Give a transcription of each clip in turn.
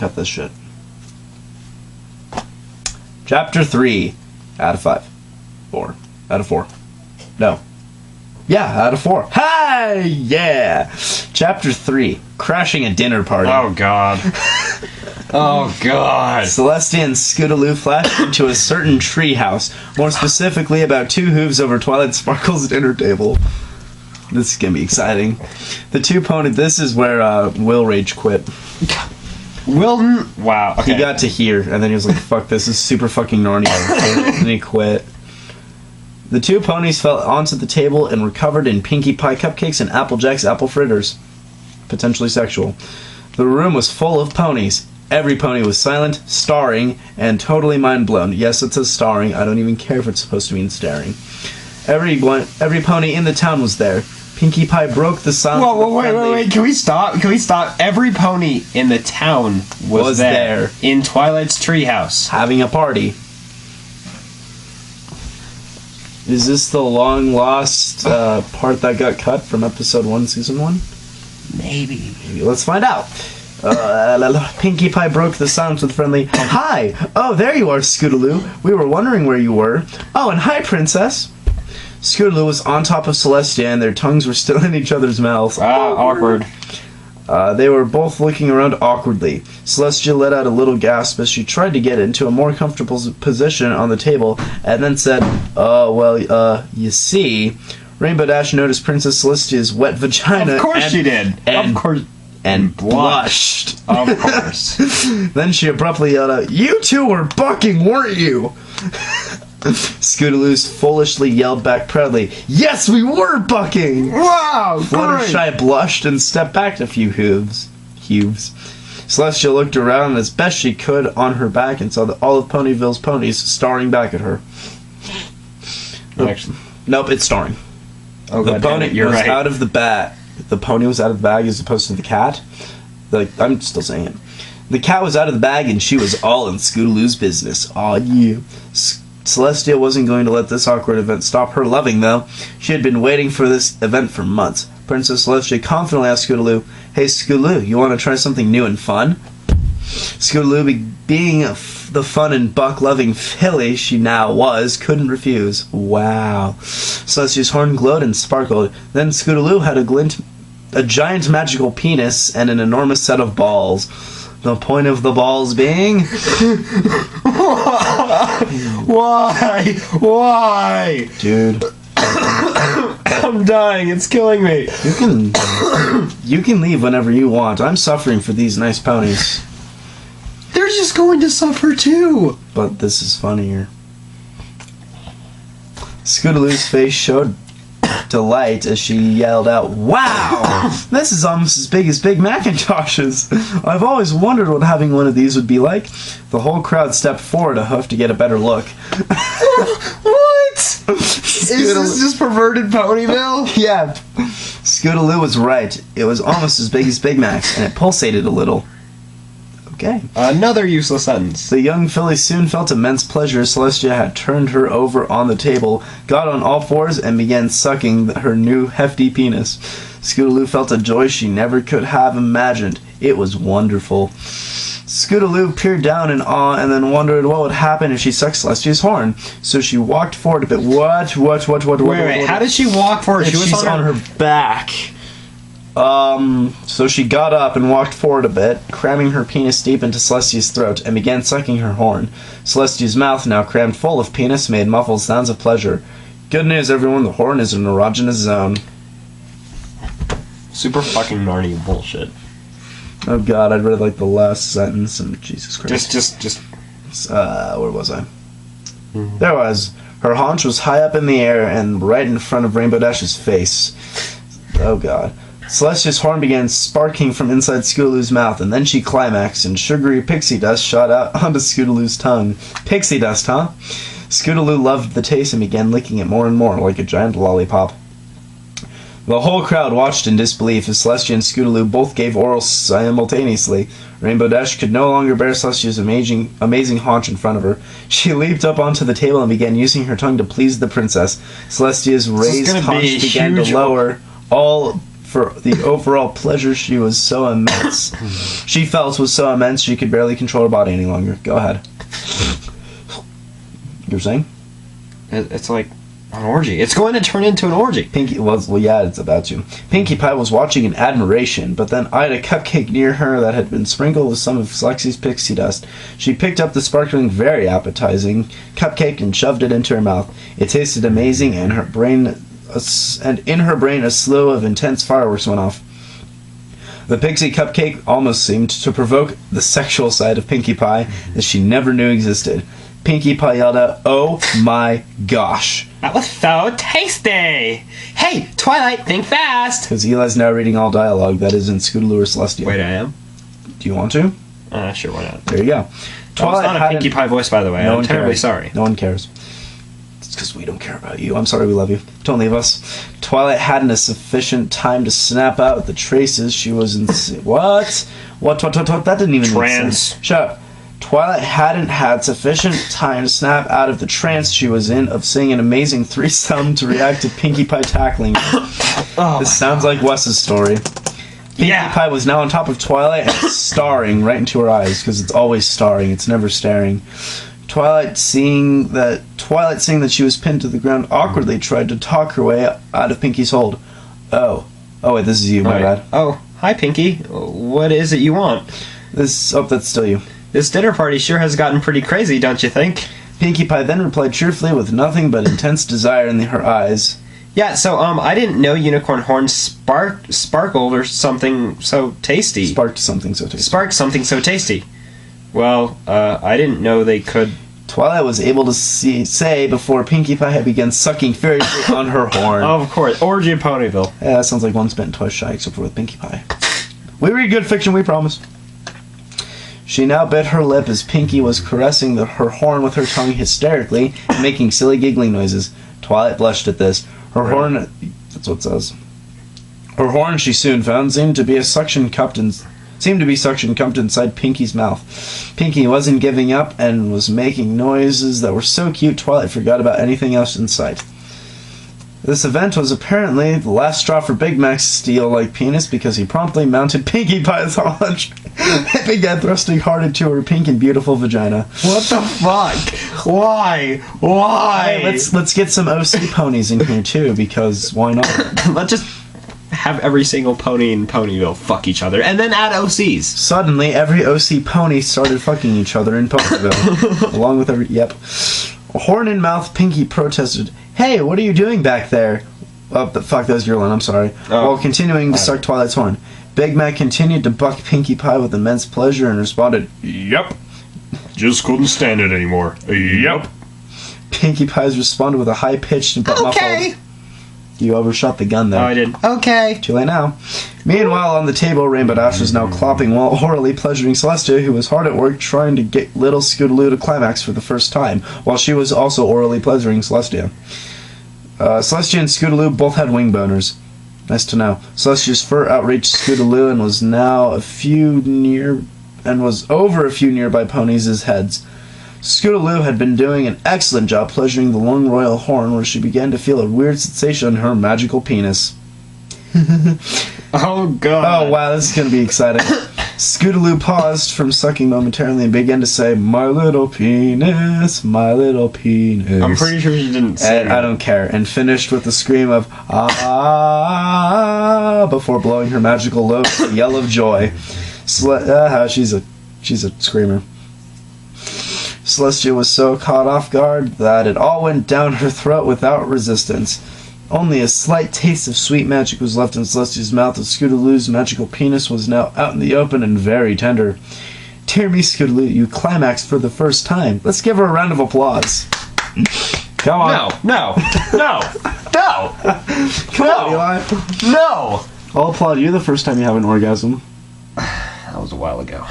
Cut this shit. Chapter 3. Out of 5. 4. Out of 4. No. Yeah, out of 4. Hi! Yeah! Chapter 3. Crashing a dinner party. Oh, God. Oh, God. Celestia and Scootaloo flashed into a certain tree house. More specifically, about 2 hooves over Twilight Sparkle's dinner table. This is gonna be exciting. The 2 ponies... This is where Will Rage quit. Wilton... Wow, okay. He got to here, and then he was like, fuck, this is super fucking Narnia. And he quit. The 2 ponies fell onto the table and were covered in Pinkie Pie cupcakes and Applejack's apple fritters. Potentially sexual. The room was full of ponies. Every pony was silent, starring, and totally mind-blown. Yes, it says starring. I don't even care if it's supposed to mean staring. Every pony in the town was there. Pinkie Pie broke the silence. Whoa, wait. Can we stop? Every pony in the town was there. In Twilight's treehouse. Having a party. Is this the long-lost part that got cut from episode 1, season 1? Maybe. Let's find out. Pinkie Pie broke the silence with friendly, "Hi! Oh, there you are, Scootaloo. We were wondering where you were. Oh, and hi, Princess." Scootaloo was on top of Celestia, and their tongues were still in each other's mouths. Awkward. They were both looking around awkwardly. Celestia let out a little gasp as she tried to get into a more comfortable position on the table, and then said, you see..." Rainbow Dash noticed Princess Celestia's wet vagina. Of course she did. And, of course. And blushed. Of course. Then she abruptly yelled out, "You two were bucking, weren't you?" Scootaloo foolishly yelled back proudly, "Yes, we were bucking!" Wow, Fluttershy blushed and stepped back a few hooves. Celestia looked around as best she could on her back and saw all of Ponyville's ponies staring back at her. Nope, it's starring. Oh, the pony was right. Out of the bag. The pony was out of the bag as opposed to the cat. I'm still saying it. The cat was out of the bag and she was all in Scootaloo's business. Aw, yeah. Celestia wasn't going to let this awkward event stop her loving, though. She had been waiting for this event for months. Princess Celestia confidently asked Scootaloo, "Hey, Scootaloo, you want to try something new and fun?" Scootaloo, being the fun and buck-loving filly she now was, couldn't refuse. Wow. Celestia's horn glowed and sparkled. Then Scootaloo had a giant magical penis and an enormous set of balls. The point of the balls being... Why? Dude. I'm dying. It's killing me. You can leave whenever you want. I'm suffering for these nice ponies. They're just going to suffer too. But this is funnier. Scootaloo's face showed delight as she yelled out, "Wow! This is almost as big as Big Macintosh's. I've always wondered what having one of these would be like." The whole crowd stepped forward a hoof to get a better look. What? Is this just perverted Ponyville? Yeah. Scootaloo was right. It was almost as big as Big Mac's, and it pulsated a little. Okay. Another useless sentence. The young filly soon felt immense pleasure as Celestia had turned her over on the table, got on all fours, and began sucking her new hefty penis. Scootaloo felt a joy she never could have imagined. It was wonderful. Scootaloo peered down in awe and then wondered what would happen if she sucked Celestia's horn. So she walked forward a bit. What? Wait, how did she walk forward? She was on her back. So she got up and walked forward a bit, cramming her penis deep into Celestia's throat, and began sucking her horn. Celestia's mouth, now crammed full of penis, made muffled sounds of pleasure. Good news, everyone, the horn is an erogenous zone. Super fucking Narnia bullshit. Oh god, I'd read like the last sentence, and Jesus Christ. Just. Where was I? Mm-hmm. There was. Her haunch was high up in the air and right in front of Rainbow Dash's face. Oh god. Celestia's horn began sparking from inside Scootaloo's mouth, and then she climaxed, and sugary pixie dust shot out onto Scootaloo's tongue. Pixie dust, huh? Scootaloo loved the taste and began licking it more and more, like a giant lollipop. The whole crowd watched in disbelief as Celestia and Scootaloo both gave oral simultaneously. Rainbow Dash could no longer bear Celestia's amazing haunch in front of her. She leaped up onto the table and began using her tongue to please the princess. Celestia's raised haunch began to lower, all for the overall pleasure she was so immense. She felt was so immense she could barely control her body any longer. Go ahead. You were saying? It's like an orgy. It's going to turn into an orgy. Pinkie was, well, yeah, it's about to. Pinkie Pie was watching in admiration, but then eyed a cupcake near her that had been sprinkled with some of Lexi's pixie dust. She picked up the sparkling, very appetizing cupcake and shoved it into her mouth. It tasted amazing, and in her brain a slew of intense fireworks went off. The pixie cupcake almost seemed to provoke the sexual side of Pinkie Pie that she never knew existed. Pinkie Pie yelled out, "Oh my gosh." That was so tasty! Hey, Twilight, think fast! Because Eli's now reading all dialogue that is in Scootaloo or Celestia. Wait, I am? Do you want to? Sure, why not? There you go. Twilight not a Pinkie Pie voice, by the way. I'm terribly sorry. No one cares. It's because we don't care about you. I'm sorry, we love you. Don't leave us. Twilight hadn't a sufficient time to snap out the traces she was in... What? What? That didn't even make sense. Shut up. Twilight hadn't had sufficient time to snap out of the trance she was in of seeing an amazing threesome to react to Pinkie Pie tackling her. This sounds like Wes's story. Pinkie Pie was now on top of Twilight and staring right into her eyes, because it's always starring, it's never staring. Twilight, seeing that she was pinned to the ground, awkwardly tried to talk her way out of Pinkie's hold. Oh wait, this is you, my bad. Oh, hi Pinkie. What is it you want? That's still you. This dinner party sure has gotten pretty crazy, don't you think? Pinkie Pie then replied cheerfully with nothing but intense desire in her eyes. Yeah, so, I didn't know unicorn horns sparkled or something so tasty. Sparked something so tasty. Sparked something so tasty. Well, I didn't know they could... Twilight was able to say before Pinkie Pie had begun sucking furiously on her horn. Oh, of course. Orgy of Ponyville. Yeah, that sounds like Once Bitten, Twice Shy, except for with Pinkie Pie. We read good fiction, we promise. She now bit her lip as Pinkie was caressing her horn with her tongue hysterically, making silly giggling noises. Twilight blushed at this. Her horn... That's what it says. Her horn, she soon found, seemed to be suction cupped inside Pinkie's mouth. Pinkie wasn't giving up and was making noises that were so cute Twilight forgot about anything else in sight. This event was apparently the last straw for Big Mac's steel-like penis, because he promptly mounted Pinkie Pie's haunch and began thrusting hard into her pink and beautiful vagina. What the fuck? Why? Hey, let's get some OC ponies in here too, because why not? Let's just have every single pony in Ponyville fuck each other, and then add OCs. Suddenly, every OC pony started fucking each other in Ponyville. Along with every... Yep. Horn in mouth, Pinkie protested, "Hey, what are you doing back there?" Oh, fuck, that was your line, I'm sorry. While continuing to suck Twilight's horn. Big Mac continued to buck Pinkie Pie with immense pleasure and responded, "Yep. Just couldn't stand it anymore. Yep." Pinkie Pie's responded with a high-pitched but muffled... You overshot the gun there. Oh, I did. Okay. Too late now. Meanwhile, on the table, Rainbow Dash was now clopping while orally pleasuring Celestia, who was hard at work trying to get little Scootaloo to climax for the first time, while she was also orally pleasuring Celestia. Celestia and Scootaloo both had wing boners. Nice to know. Celestia's fur outreached Scootaloo and was now over a few nearby ponies' heads. Scootaloo had been doing an excellent job pleasuring the long royal horn, where she began to feel a weird sensation in her magical penis. Oh, God. Oh, wow, this is going to be exciting. Scootaloo paused from sucking momentarily and began to say, "My little penis, my little penis." I'm pretty sure she didn't say I don't care. And finished with a scream of, "Ah," before blowing her magical load with a yell of joy. She's a screamer. Celestia was so caught off guard that it all went down her throat without resistance. Only a slight taste of sweet magic was left in Celestia's mouth, as Scootaloo's magical penis was now out in the open and very tender. Dear me, Scootaloo, you climaxed for the first time. Let's give her a round of applause. Come on. No. Come on, Eli. No. I'll applaud you the first time you have an orgasm. That was a while ago.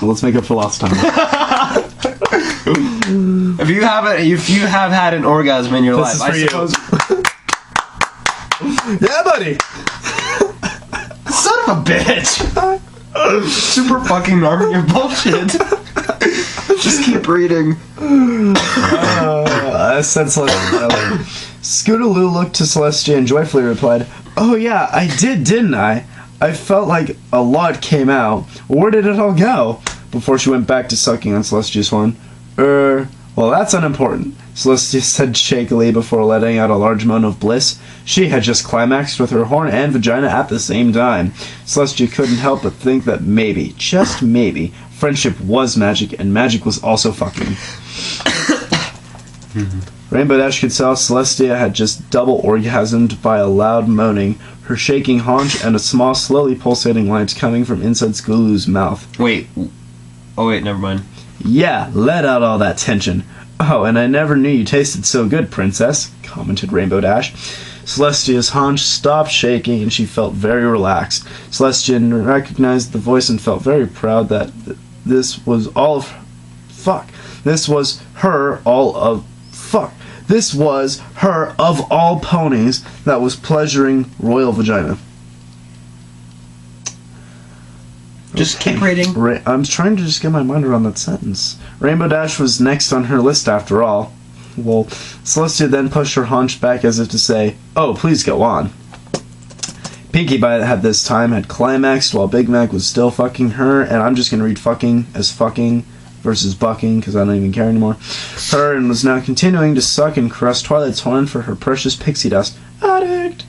Well, let's make up for lost time. If you have had an orgasm in your life, I suppose. Yeah, buddy. Son of a bitch. Super fucking Narnia bullshit. Just keep reading. I said Celestia. Scootaloo looked to Celestia and joyfully replied, Oh yeah, I did, didn't I? I felt like a lot came out. Where did it all go? Before she went back to sucking on Celestia's horn. Well, that's unimportant, Celestia said shakily before letting out a large moan of bliss. She had just climaxed with her horn and vagina at the same time. Celestia couldn't help but think that maybe, just maybe, friendship was magic and magic was also fucking. Rainbow Dash could tell Celestia had just double orgasmed by a loud moaning, her shaking haunch, and a small, slowly pulsating light coming from inside Scootaloo's mouth. Wait. Oh, wait, never mind. Yeah, let out all that tension. Oh, and I never knew you tasted so good, princess, commented Rainbow Dash. Celestia's haunch stopped shaking and she felt very relaxed. Celestia recognized the voice and felt very proud that this was all of... Fuck. This was her all of... Fuck. This was her of all ponies that was pleasuring royal vagina. Just keep reading. I'm trying to just get my mind around that sentence. Rainbow Dash was next on her list after all. Well, Celestia then pushed her haunch back as if to say, oh, please go on. Pinkie Pie had this time had climaxed while Big Mac was still fucking her, and I'm just going to read fucking as fucking versus bucking because I don't even care anymore. Her, and was now continuing to suck and caress Twilight's horn for her precious pixie dust. Addict!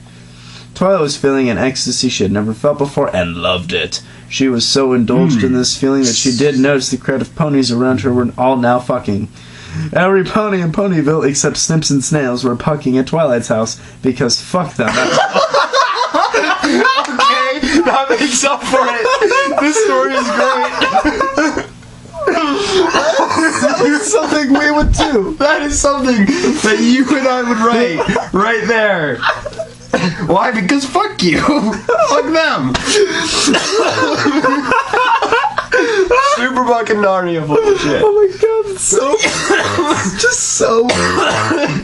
Twilight was feeling an ecstasy she had never felt before and loved it. She was so indulged in this feeling that she did notice the crowd of ponies around her were all now fucking. Every pony in Ponyville except Snips and Snails were pucking at Twilight's house because fuck them. Okay, that makes up for it. This story is great. That's something we would do. That is something that you and I would write right there. Why? Because fuck you. Fuck them. Super fucking Narnia full of shit. Oh my god, it's so... it's just so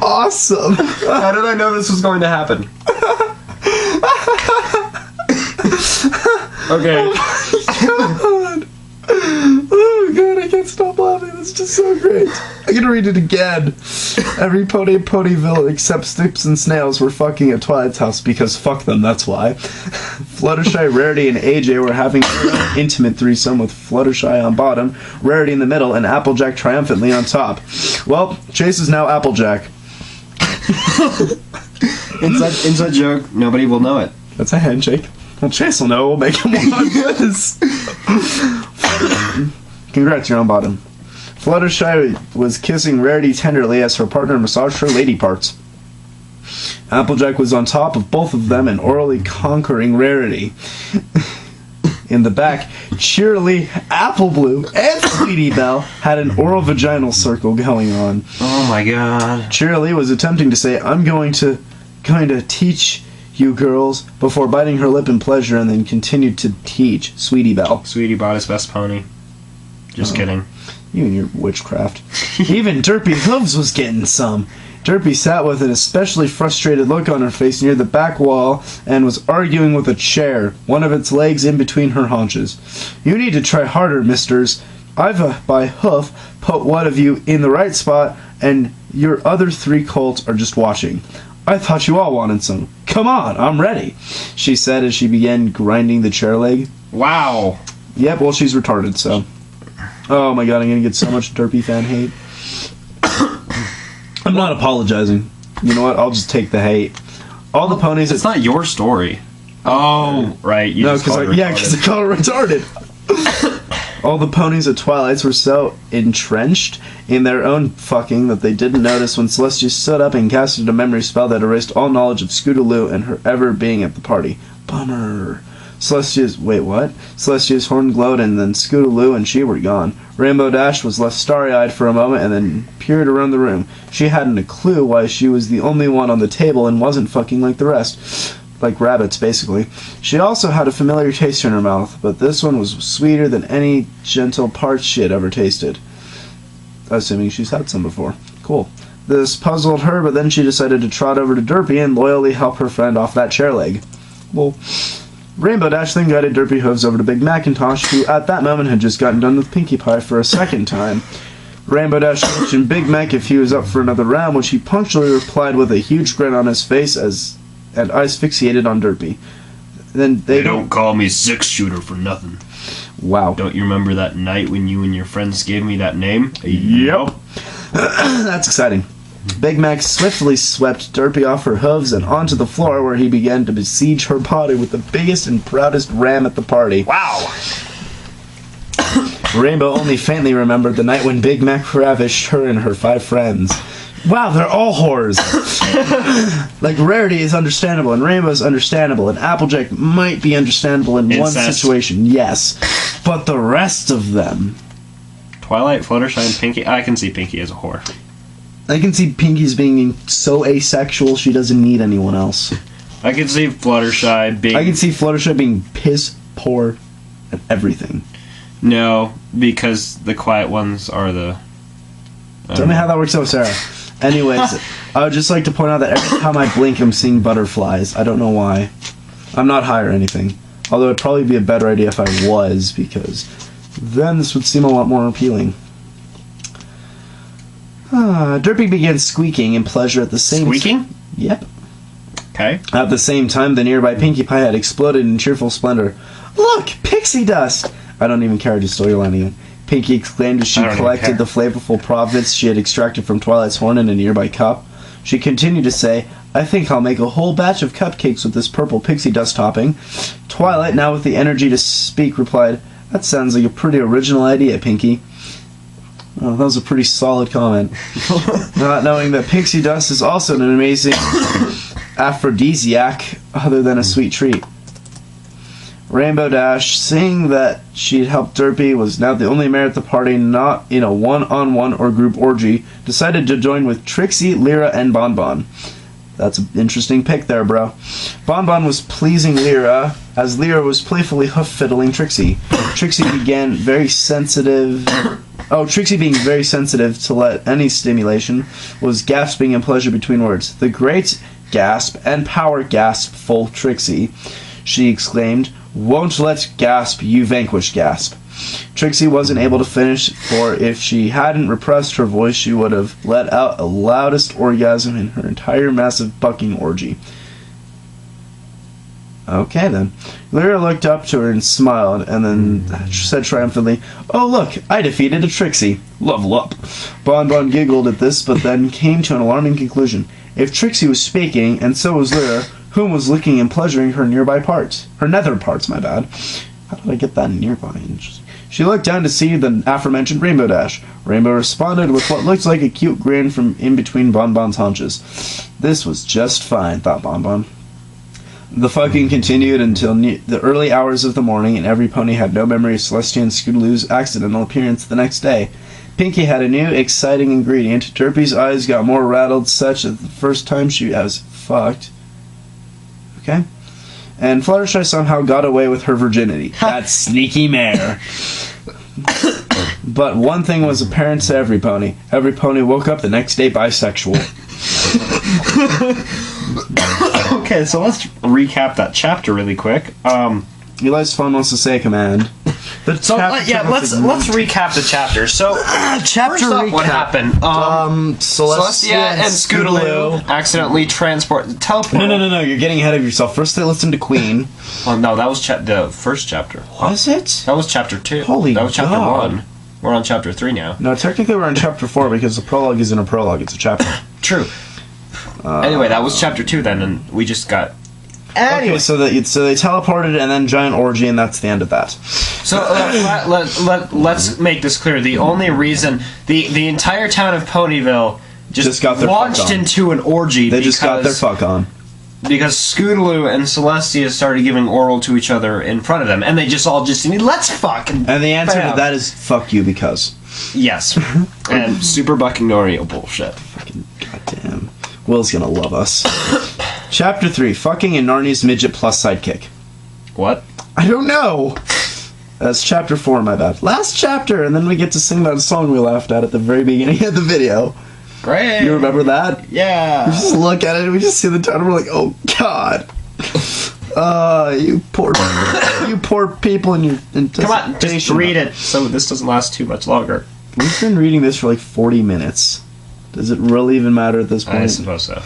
awesome. How did I know this was going to happen? Okay. Oh god, I can't stop laughing. That's just so great. I'm gonna read it again. Every pony in Ponyville except Snips and Snails were fucking at Twilight's house because fuck them, that's why. Fluttershy, Rarity, and AJ were having an intimate threesome with Fluttershy on bottom, Rarity in the middle, and Applejack triumphantly on top. Well, Chase is now Applejack. Inside joke, nobody will know it. That's a handshake. Well, Chase will know. We'll make him watch this. Congrats, you're on bottom. Fluttershy was kissing Rarity tenderly as her partner massaged her lady parts. Applejack was on top of both of them and orally conquering Rarity. In the back, Cheerily, Apple Blue, and Sweetie Belle had an oral vaginal circle going on. Oh my god. Cheerily was attempting to say, I'm going to teach you girls, before biting her lip in pleasure and then continued to teach Sweetie Belle. Sweetie bought his best pony. Just kidding. You and your witchcraft. Even Derpy Hooves was getting some. Derpy sat with an especially frustrated look on her face near the back wall and was arguing with a chair, one of its legs in between her haunches. You need to try harder, misters. I've, by hoof, put one of you in the right spot, and your other 3 colts are just watching. I thought you all wanted some. Come on, I'm ready, she said as she began grinding the chair leg. Wow. Yep, well, she's retarded, so... Oh my god, I'm gonna get so much Derpy fan hate. I'm not apologizing. You know what? I'll just take the hate. All the ponies... It's not your story. Oh, right. You no, because I call her retarded. All the ponies at Twilight's were so entrenched in their own fucking that they didn't notice when Celestia stood up and casted a memory spell that erased all knowledge of Scootaloo and her ever being at the party. Bummer. Celestia's horn glowed and then Scootaloo and she were gone. Rainbow Dash was left starry-eyed for a moment and then peered around the room. She hadn't a clue why she was the only one on the table and wasn't fucking like the rest. Like rabbits, basically. She also had a familiar taste in her mouth, but this one was sweeter than any gentle parts she had ever tasted. Assuming she's had some before. Cool. This puzzled her, but then she decided to trot over to Derpy and loyally help her friend off that chair leg. Well, Rainbow Dash then guided Derpy Hooves over to Big Macintosh, who at that moment had just gotten done with Pinkie Pie for a second time. Rainbow Dash questioned Big Mac if he was up for another round, which he punctually replied with a huge grin on his face as and eyes fixated on Derpy. Then They don't call me Six Shooter for nothing. Wow. Don't you remember that night when you and your friends gave me that name? Yep. That's exciting. Big Mac swiftly swept Derpy off her hooves and onto the floor, where he began to besiege her body with the biggest and proudest ram at the party. Wow. Rainbow only faintly remembered the night when Big Mac ravished her and her 5 friends. Wow, they're all whores. Like, Rarity is understandable, and Rainbow's understandable, and Applejack might be understandable in one Incest. situation, yes. But the rest of them... Twilight, Fluttershy, and Pinky. I can see Pinky as a whore. I can see Pinky's being so asexual she doesn't need anyone else. I can see Fluttershy being... I can see Fluttershy being piss poor at everything. No, because the quiet ones are the... Tell me how that works out, Sarah. Anyways, I would just like to point out that every time I blink, I'm seeing butterflies. I don't know why. I'm not high or anything. Although it'd probably be a better idea if I was, because then this would seem a lot more appealing. Derpy began squeaking in pleasure at the same time. Squeaking? Yep. Okay. At the same time, the nearby Pinkie Pie had exploded in cheerful splendor. Look! Pixie dust! I don't even care to storyline again. Pinkie exclaimed as she I don't even collected care. the flavorful profits she had extracted from Twilight's horn in a nearby cup. She continued to say, I think I'll make a whole batch of cupcakes with this purple pixie dust topping. Twilight, now with the energy to speak, replied, That sounds like a pretty original idea, Pinkie. Oh, that was a pretty solid comment. Not knowing that pixie dust is also an amazing aphrodisiac other than a sweet treat. Rainbow Dash, seeing that she'd helped Derpy, was now the only mare at the party not in a one-on-one or group orgy, decided to join with Trixie, Lyra, and Bonbon. That's an interesting pick there, bro. Bonbon was pleasing Lyra, as Lyra was playfully hoof-fiddling Trixie. Trixie being very sensitive to let any stimulation, was gasping in pleasure between words. The great gasp and power gasp full Trixie, she exclaimed. Won't let gasp, you vanquish gasp. Trixie wasn't able to finish, for if she hadn't repressed her voice, she would have let out a loudest orgasm in her entire massive bucking orgy. Okay, then. Lyra looked up to her and smiled, and then said triumphantly, Oh, look, I defeated a Trixie. Level up. Bonbon giggled at this, but then came to an alarming conclusion. If Trixie was speaking, and so was Lyra, whom was licking and pleasuring her nearby parts. Her nether parts, my bad. How did I get that nearby? Interesting. She looked down to see the aforementioned Rainbow Dash. Rainbow responded with what looked like a cute grin from in between Bonbon's haunches. This was just fine, thought Bonbon. The fucking continued until the early hours of the morning, and every pony had no memory of Celestia and Scootaloo's accidental appearance the next day. Pinkie had a new, exciting ingredient. Derpy's eyes got more rattled, such as the first time she was fucked. Okay? And Fluttershy somehow got away with her virginity. That sneaky mare. But one thing was apparent to every pony. Every pony woke up the next day bisexual. Okay, so let's recap that chapter really quick. Eli's phone wants to say a command. Let's recap the chapter. So, chapter first up, recap. what happened? Celestia and Scootaloo accidentally teleport. No, you're getting ahead of yourself. First they listened to Queen. Oh no, that was the first chapter. Was it? That was chapter 2. Holy That was chapter God. 1. We're on chapter 3 now. No, technically we're on chapter 4 because the prologue isn't a prologue, it's a chapter. True. Anyway, that was chapter 2 then, and we just got... Anyway, okay, so they teleported and then giant orgy, and that's the end of that. So let's make this clear. The only reason the entire town of Ponyville just got their launched fuck on. into an orgy. They just got their fuck on. Because Scootaloo and Celestia started giving oral to each other in front of them, and they just all just let's fuck. And the answer bam. to that is fuck you because. Yes. And super bucking Norio bullshit. Fucking goddamn. Will's gonna love us. Chapter 3, Fucking in Narnia's Midget Plus Sidekick. What? I don't know! That's chapter 4, my bad. Last chapter, and then we get to sing that song we laughed at the very beginning of the video. Great! You remember that? Yeah! We just look at it and we just see the title and we're like, oh god! You poor people in your anticipation. Come on, just read it so this doesn't last too much longer. We've been reading this for like 40 minutes. Does it really even matter at this point? I suppose so.